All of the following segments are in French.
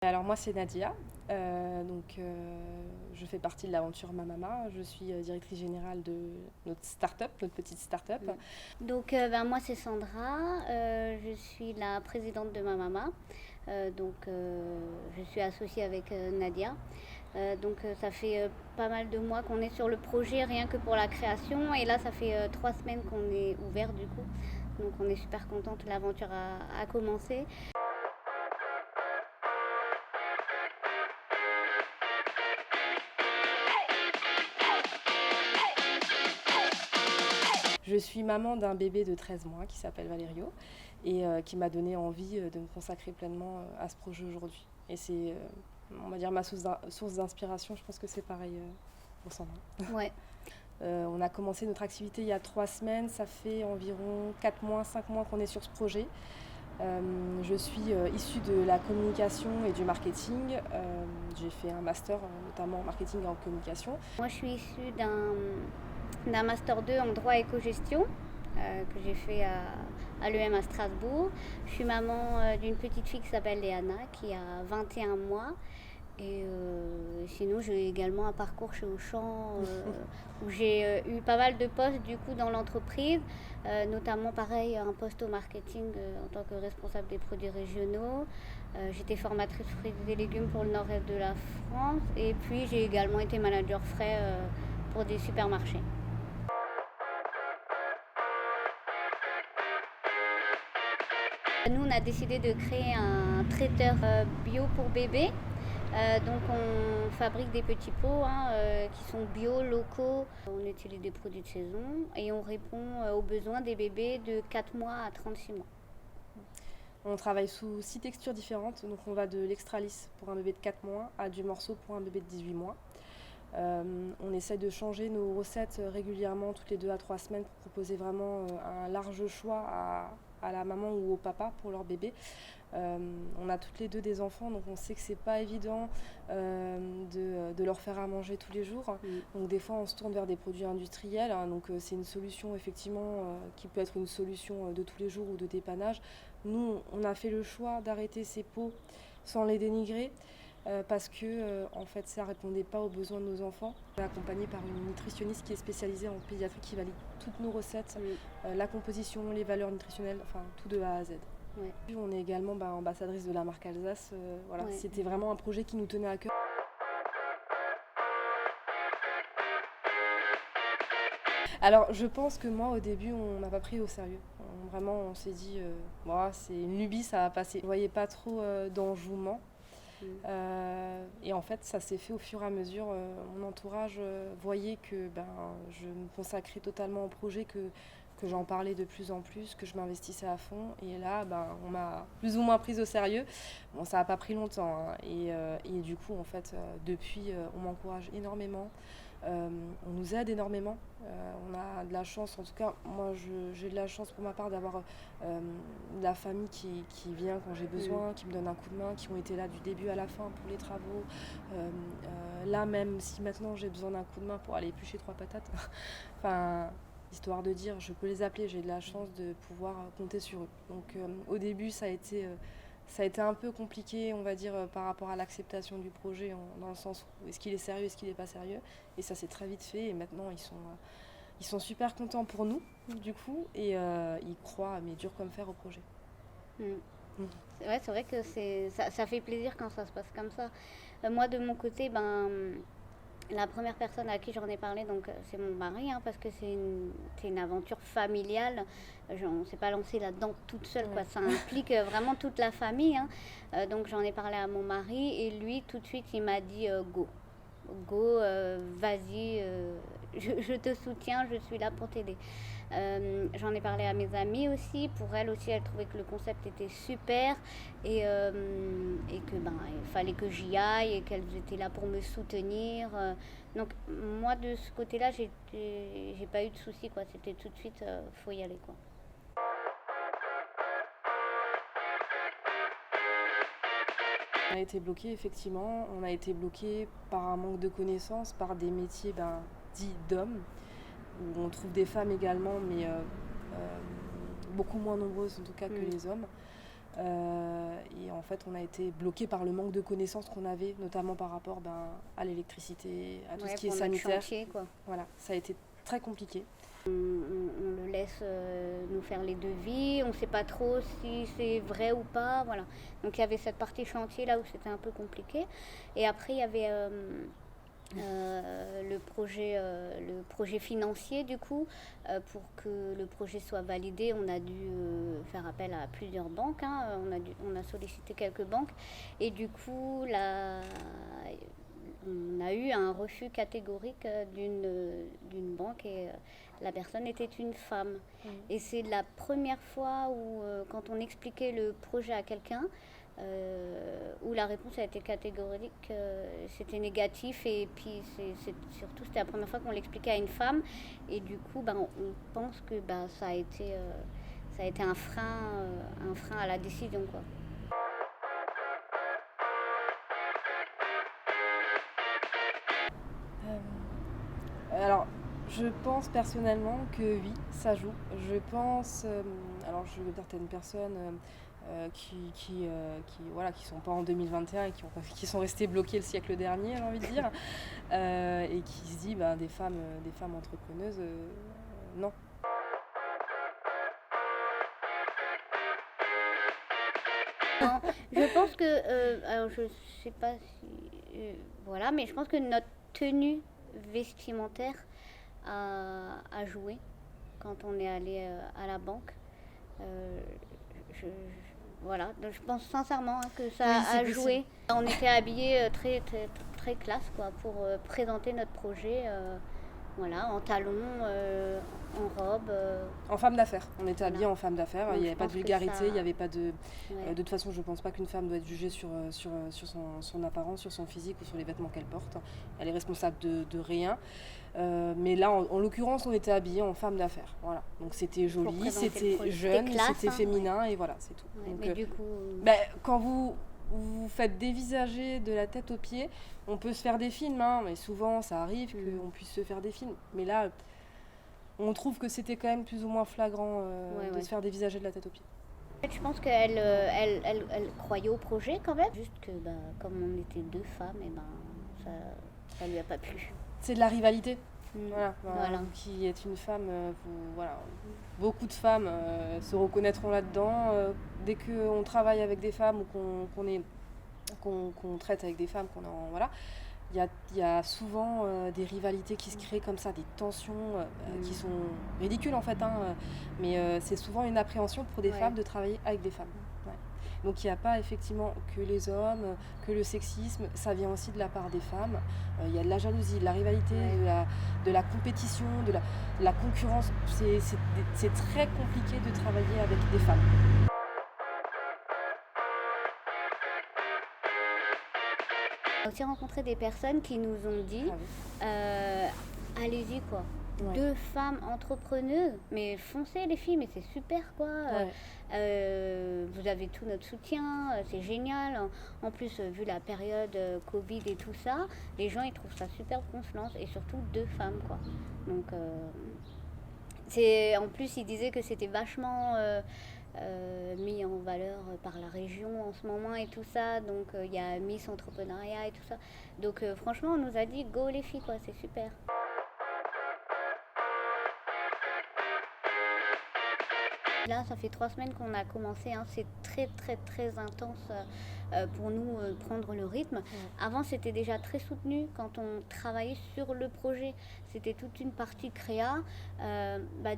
Alors moi c'est Nadia, je fais partie de l'aventure Mamama, je suis directrice générale de notre start-up, notre petite start-up. Moi c'est Sandra, je suis la présidente de Mamama. Je suis associée avec Nadia. Ça fait pas mal de mois qu'on est sur le projet rien que pour la création, et là ça fait 3 semaines qu'on est ouvert du coup. Donc on est super contente, l'aventure a commencé. Je suis maman d'un bébé de 13 mois qui s'appelle Valerio et qui m'a donné envie de me consacrer pleinement à ce projet aujourd'hui. Et c'est, on va dire, ma source d'inspiration, je pense que c'est pareil pour Sandra. Ouais. On a commencé notre activité il y a 3 semaines, ça fait environ 4 mois, 5 mois qu'on est sur ce projet. Je suis issue de la communication et du marketing. J'ai fait un master notamment en marketing et en communication. Moi je suis issue d'un master 2 en droit et éco-gestion que j'ai fait à l'EM à Strasbourg. Je suis maman d'une petite fille qui s'appelle Léana, qui a 21 mois. Sinon, j'ai également un parcours chez Auchan où j'ai eu pas mal de postes du coup dans l'entreprise, notamment pareil un poste au marketing en tant que responsable des produits régionaux. J'étais formatrice fruits et légumes pour le nord-est de la France, et puis j'ai également été manager frais pour des supermarchés. Nous, on a décidé de créer un traiteur bio pour bébés. On fabrique des petits pots qui sont bio, locaux. On utilise des produits de saison et on répond aux besoins des bébés de 4 mois à 36 mois. On travaille sous 6 textures différentes, donc on va de l'extra lisse pour un bébé de 4 mois à du morceau pour un bébé de 18 mois. On essaie de changer nos recettes régulièrement, toutes les 2 à 3 semaines, pour proposer vraiment un large choix à la maman ou au papa pour leur bébé. On a toutes les deux des enfants, donc on sait que c'est pas évident de leur faire à manger tous les jours. Donc des fois on se tourne vers des produits industriels, c'est une solution effectivement qui peut être une solution de tous les jours ou de dépannage. Nous on a fait le choix d'arrêter ces pots sans les dénigrer. Parce que en fait ça répondait pas aux besoins de nos enfants. On est accompagné par une nutritionniste qui est spécialisée en pédiatrie, qui valide toutes nos recettes, la composition, les valeurs nutritionnelles, enfin tout de A à Z. Ouais. On est également ambassadrice de la marque Alsace. Ouais. C'était vraiment un projet qui nous tenait à cœur. Alors je pense que moi au début on m'a pas pris au sérieux. On s'est dit c'est une lubie, ça va passer. Je voyais pas trop d'enjouement. Et en fait, ça s'est fait au fur et à mesure. Mon entourage voyait que je me consacrais totalement au projet, que j'en parlais de plus en plus, que je m'investissais à fond. Et là, on m'a plus ou moins prise au sérieux. Bon, ça n'a pas pris longtemps. Et du coup, en fait, depuis, on m'encourage énormément. On nous aide énormément. On a de la chance, en tout cas, moi j'ai de la chance pour ma part d'avoir de la famille qui vient quand j'ai besoin, qui me donne un coup de main, qui ont été là du début à la fin pour les travaux. Là, même si maintenant j'ai besoin d'un coup de main pour aller éplucher 3 patates, enfin, histoire de dire, je peux les appeler, j'ai de la chance de pouvoir compter sur eux. Donc au début, ça a été un peu compliqué, on va dire, par rapport à l'acceptation du projet, dans le sens où est-ce qu'il est sérieux, est-ce qu'il n'est pas sérieux. Et ça s'est très vite fait, et maintenant ils sont super contents pour nous, du coup, et ils croient, mais dur comme fer, au projet. Ouais, c'est vrai que ça fait plaisir quand ça se passe comme ça. Moi, de mon côté, la première personne à qui j'en ai parlé, c'est mon mari, parce que c'est une aventure familiale. On ne s'est pas lancé là-dedans toute seule, quoi. Ça implique vraiment toute la famille. Donc j'en ai parlé à mon mari, et lui, tout de suite, il m'a dit go. Go, vas-y, je te soutiens, je suis là pour t'aider. J'en ai parlé à mes amies aussi. Pour elles aussi, elles trouvaient que le concept était super, et que il fallait que j'y aille, et qu'elles étaient là pour me soutenir. Donc moi, de ce côté-là, j'ai pas eu de soucis, quoi. C'était tout de suite, faut y aller, quoi. On a été bloqué, effectivement. On a été bloqué par un manque de connaissances, par des métiers dits d'hommes, où on trouve des femmes également, mais beaucoup moins nombreuses en tout cas que les hommes. Et en fait, on a été bloqué par le manque de connaissances qu'on avait, notamment par rapport à l'électricité, à tout ce qui est sanitaire. Chantier, quoi. Voilà, ça a été très compliqué. On le laisse nous faire les devis, on ne sait pas trop si c'est vrai ou pas, voilà. Donc il y avait cette partie chantier là où c'était un peu compliqué. Et après il y avait le projet financier du coup. Pour que le projet soit validé, on a dû faire appel à plusieurs banques, hein. On a sollicité quelques banques. Et du coup, on a eu un refus catégorique d'une banque et la personne était une femme. Et c'est la première fois où, quand on expliquait le projet à quelqu'un, où la réponse a été catégorique, c'était négatif. Et puis surtout, c'était la première fois qu'on l'expliquait à une femme. Et du coup, on pense que ça a été un frein à la décision, quoi. Alors, je pense personnellement que oui, ça joue. Je pense, alors je veux dire, certaines personnes qui sont pas en 2021 et qui sont restées bloquées le siècle dernier, j'ai envie de dire, et qui se disent, des femmes entrepreneuses, non. Non, je pense que, alors je sais pas si, voilà, mais je pense que notre tenue vestimentaire a joué quand on est allé à la banque. Voilà, donc je pense sincèrement, hein, que ça a joué. On était habillés très, très, très classe, quoi, pour présenter notre projet. Voilà, en talons, en robe. En femme d'affaires. On était habillés en femme d'affaires. Donc, il n'y avait pas de vulgarité, il n'y avait pas de... Ouais. De toute façon, je ne pense pas qu'une femme doit être jugée sur son apparence, sur son physique ou sur les vêtements qu'elle porte. Elle est responsable de rien. Mais là, en l'occurrence, on était habillés en femme d'affaires. Voilà. Donc c'était joli, c'était jeune, c'était féminin, et voilà, c'est tout. Ouais, Donc, mais du coup... quand vous faites dévisager de la tête aux pieds, on peut se faire des films, hein, mais souvent ça arrive qu'on puisse se faire des films. Mais là, on trouve que c'était quand même plus ou moins flagrant de se faire dévisager de la tête aux pieds. En fait, je pense qu'elle elle croyait au projet quand même. Juste que comme on était deux femmes, et ça lui a pas plu. C'est de la rivalité. Voilà. Qui est une femme, beaucoup de femmes se reconnaîtront là-dedans. Dès qu'on travaille avec des femmes ou qu'on traite avec des femmes, il y a souvent des rivalités qui se créent comme ça, des tensions qui sont ridicules en fait, hein, mais c'est souvent une appréhension pour des femmes de travailler avec des femmes. Ouais. Donc il n'y a pas effectivement que les hommes, que le sexisme, ça vient aussi de la part des femmes. Il y a de la jalousie, de la rivalité, de la compétition, de la concurrence. C'est très compliqué de travailler avec des femmes. On a aussi rencontré des personnes qui nous ont dit allez-y, quoi. Ouais. 2 femmes entrepreneuses, mais foncez les filles, mais c'est super, quoi. Vous avez tout notre soutien, c'est génial. En plus, vu la période Covid et tout ça, les gens ils trouvent ça super qu'on se lance, et surtout 2 femmes, quoi. Donc en plus ils disaient que c'était vachement mis en valeur par la région en ce moment et tout ça. Donc il y a Miss Entrepreneuriat et tout ça. Donc franchement, on nous a dit go les filles, quoi, c'est super. Là, ça fait 3 semaines qu'on a commencé, hein. C'est très très très intense pour nous prendre le rythme. Avant, c'était déjà très soutenu quand on travaillait sur le projet. C'était toute une partie créa.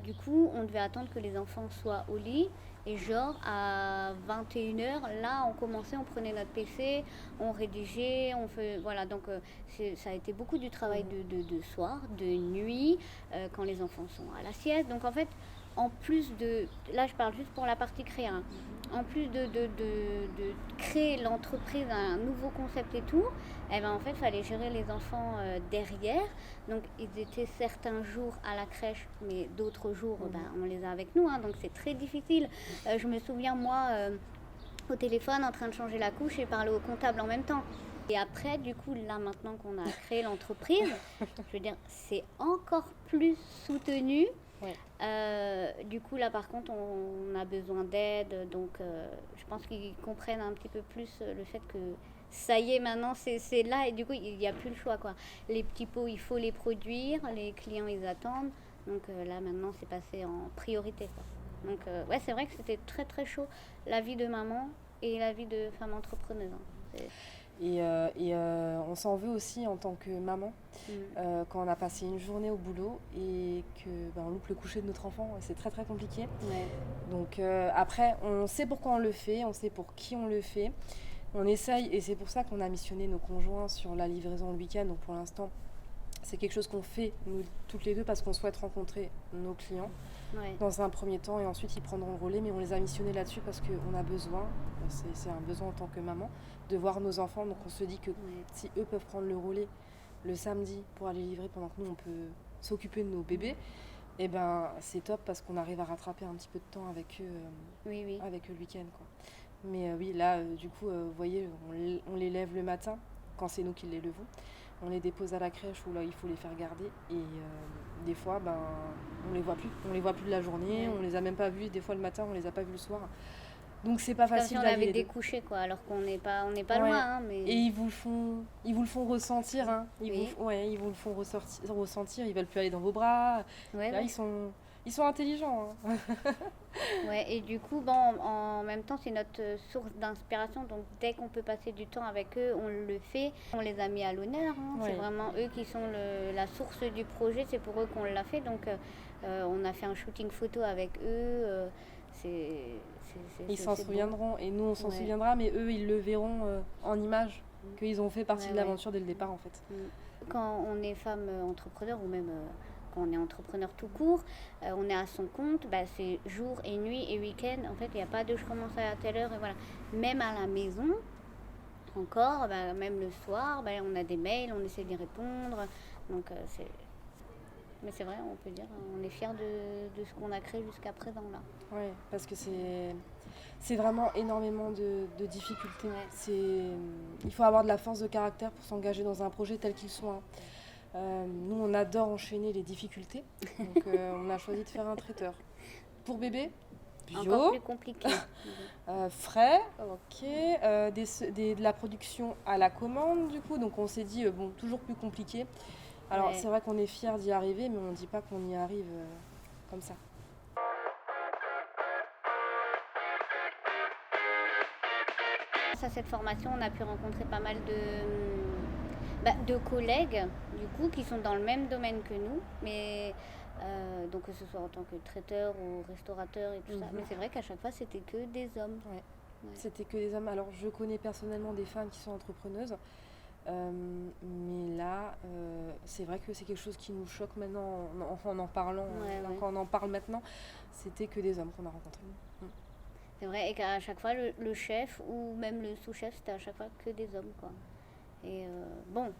Du coup, on devait attendre que les enfants soient au lit. Et genre, à 21h, là, on commençait, on prenait notre PC, on rédigeait, voilà. Donc, ça a été beaucoup du travail de soir, de nuit, quand les enfants sont à la sieste. Donc, en fait, en plus de... Là, je parle juste pour la partie créa. Hein. En plus de créer l'entreprise, un nouveau concept et tout, en fait, il fallait gérer les enfants derrière. Donc, ils étaient certains jours à la crèche, mais d'autres jours, on les a avec nous. Hein, donc, c'est très difficile. Je me souviens, moi, au téléphone, en train de changer la couche et parler au comptable en même temps. Et après, du coup, là, maintenant qu'on a créé l'entreprise, je veux dire, c'est encore plus soutenu. Ouais. Du coup, là, par contre, on a besoin d'aide. Donc, je pense qu'ils comprennent un petit peu plus le fait que ça y est, maintenant, c'est là. Et du coup, il n'y a plus le choix, quoi. Les petits pots, il faut les produire. Les clients, ils attendent. Donc, là, maintenant, c'est passé en priorité, quoi. Donc, ouais, c'est vrai que c'était très, très chaud, la vie de maman et la vie de femme entrepreneuse. On s'en veut aussi en tant que maman, Mm. quand on a passé une journée au boulot et que on loupe le coucher de notre enfant, c'est très très compliqué. Ouais. Donc après, on sait pourquoi on le fait, on sait pour qui on le fait. On essaye, et c'est pour ça qu'on a missionné nos conjoints sur la livraison le week-end. Donc pour l'instant, c'est quelque chose qu'on fait, nous toutes les deux, parce qu'on souhaite rencontrer nos clients Ouais. dans un premier temps, et ensuite ils prendront le relais. Mais on les a missionnés là-dessus parce qu'on a besoin, c'est un besoin en tant que maman, de voir nos enfants. Donc on se dit que Ouais. si eux peuvent prendre le relais le samedi pour aller livrer pendant que nous on peut s'occuper de nos bébés, et ben c'est top, parce qu'on arrive à rattraper un petit peu de temps avec eux, Oui, oui. avec eux le week-end, quoi. Mais oui, là, du coup, vous voyez, on les lève le matin, quand c'est nous qui les levons. On les dépose à la crèche où là, il faut les faire garder. Et des fois, on les voit plus. On les voit plus de la journée, Ouais. on les a même pas vus. Des fois, le matin, on les a pas vus le soir. Donc, c'est pas C'est comme si facile on d'allier avait les deux. découché, quoi, alors qu'on n'est pas Ouais. loin, hein, mais... Et ils vous le font ressentir, hein. Oui. Ils vous le font ressentir. Ils veulent plus aller dans vos bras. Ouais, Là, ouais. ils sont intelligents, hein. Ouais, et du coup, bon, en même temps, c'est notre source d'inspiration. Donc, dès qu'on peut passer du temps avec eux, on le fait. On les a mis à l'honneur, hein. Ouais. C'est vraiment eux qui sont la source du projet. C'est pour eux qu'on l'a fait. Donc, on a fait un shooting photo avec eux. Ils s'en c'est beau. souviendront, et nous on s'en Ouais. souviendra, mais eux ils le verront en images, qu'ils ont fait partie Ouais, de l'aventure dès le départ, en fait. Quand on est femme entrepreneur, ou même quand on est entrepreneur tout court, on est à son compte, bah, c'est jour et nuit et week-end. En fait, il n'y a pas de je commence à telle heure et voilà. Même à la maison, encore, bah, même le soir, bah, on a des mails, on essaie d'y répondre. Donc, mais c'est vrai, on peut dire, on est fiers de ce qu'on a créé jusqu'à présent là. Ouais, parce que c'est vraiment énormément de difficultés. Ouais. Il faut avoir de la force de caractère pour s'engager dans un projet tel qu'il soit, hein. Nous, on adore enchaîner les difficultés, donc on a choisi de faire un traiteur. Pour bébé, Encore bio, plus compliqué. frais, ok, de la production à la commande, du coup, donc on s'est dit, bon, toujours plus compliqué. Alors Ouais. c'est vrai qu'on est fiers d'y arriver, mais on ne dit pas qu'on y arrive comme ça. Grâce à cette formation, on a pu rencontrer pas mal de collègues, du coup, qui sont dans le même domaine que nous, mais donc que ce soit en tant que traiteur ou restaurateur et tout ça. Mais c'est vrai qu'à chaque fois, c'était que des hommes. Ouais. Ouais. C'était que des hommes. Alors je connais personnellement des femmes qui sont entrepreneuses, mais là, c'est vrai que c'est quelque chose qui nous choque maintenant en en parlant, Ouais. quand on en parle maintenant. C'était que des hommes qu'on a rencontrés. C'est vrai, et qu'à chaque fois, le chef ou même le sous-chef, c'était à chaque fois que des hommes, quoi. Et bon,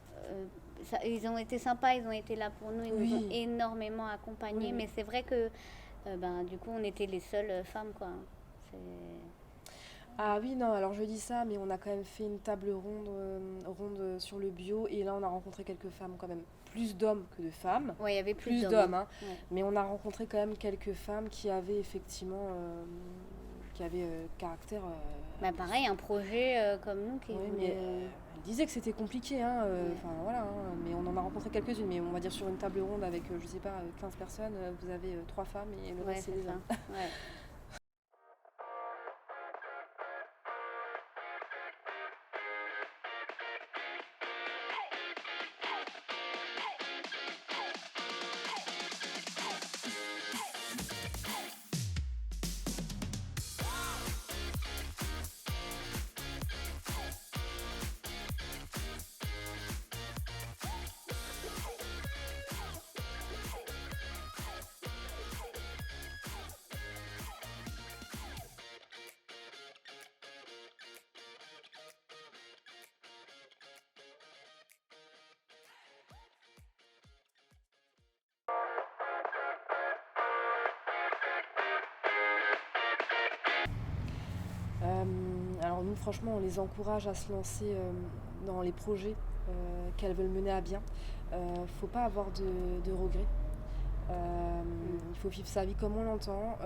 ils ont été sympas, ils ont été là pour nous, ils nous ont énormément accompagnés, Oui. mais c'est vrai que du coup, on était les seules femmes, quoi. C'est... Ah oui, non, alors je dis ça, mais on a quand même fait une table ronde sur le bio, et là on a rencontré quelques femmes quand même. Plus d'hommes que de femmes. Ouais, il y avait Plus d'hommes, hein. Ouais. Mais on a rencontré quand même quelques femmes qui avaient effectivement caractère. Bah pareil, un projet comme nous qui Oui, voulait- mais elle disait que c'était compliqué, hein, enfin voilà, hein, mais on en a rencontré quelques-unes, mais on va dire sur une table ronde avec, je sais pas, 15 personnes, vous avez 3 femmes et le Ouais, reste c'est c'est des ça. hommes. Ouais. Alors nous, franchement, on les encourage à se lancer dans les projets qu'elles veulent mener à bien. Faut pas avoir de regrets. Il faut vivre sa vie comme on l'entend.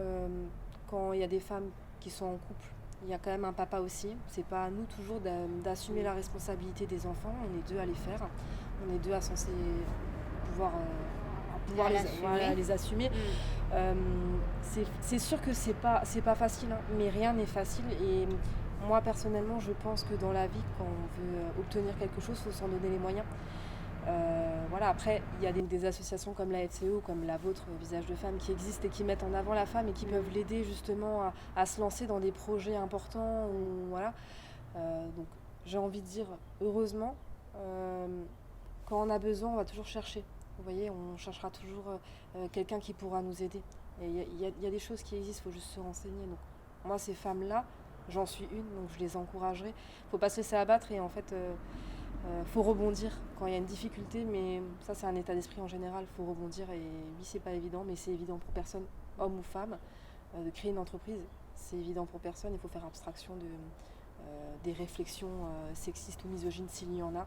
Quand il y a des femmes qui sont en couple, il y a quand même un papa aussi. C'est pas à nous toujours d'assumer la responsabilité des enfants. On est deux à les faire. On est deux à censé pouvoir les assumer. C'est sûr que c'est pas facile, hein, mais rien n'est facile. Et moi, personnellement, je pense que dans la vie, quand on veut obtenir quelque chose, il faut s'en donner les moyens. Après, il y a des associations comme la FCO, comme la vôtre, Visage de Femme, qui existent et qui mettent en avant la femme et qui peuvent l'aider justement à se lancer dans des projets importants. Donc, j'ai envie de dire, heureusement, quand on a besoin, on va toujours chercher. Vous voyez, on cherchera toujours quelqu'un qui pourra nous aider. Et il y a des choses qui existent, il faut juste se renseigner. Donc, moi, ces femmes-là, j'en suis une, donc je les encouragerai. Il ne faut pas se laisser abattre et en fait, faut rebondir quand il y a une difficulté, mais ça, c'est un état d'esprit en général. Il faut rebondir et oui, c'est pas évident, mais c'est évident pour personne, homme ou femme, de créer une entreprise. C'est évident pour personne, il faut faire abstraction des réflexions sexistes ou misogynes s'il y en a.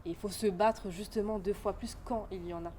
Et il faut se battre justement 2 fois plus quand il y en a.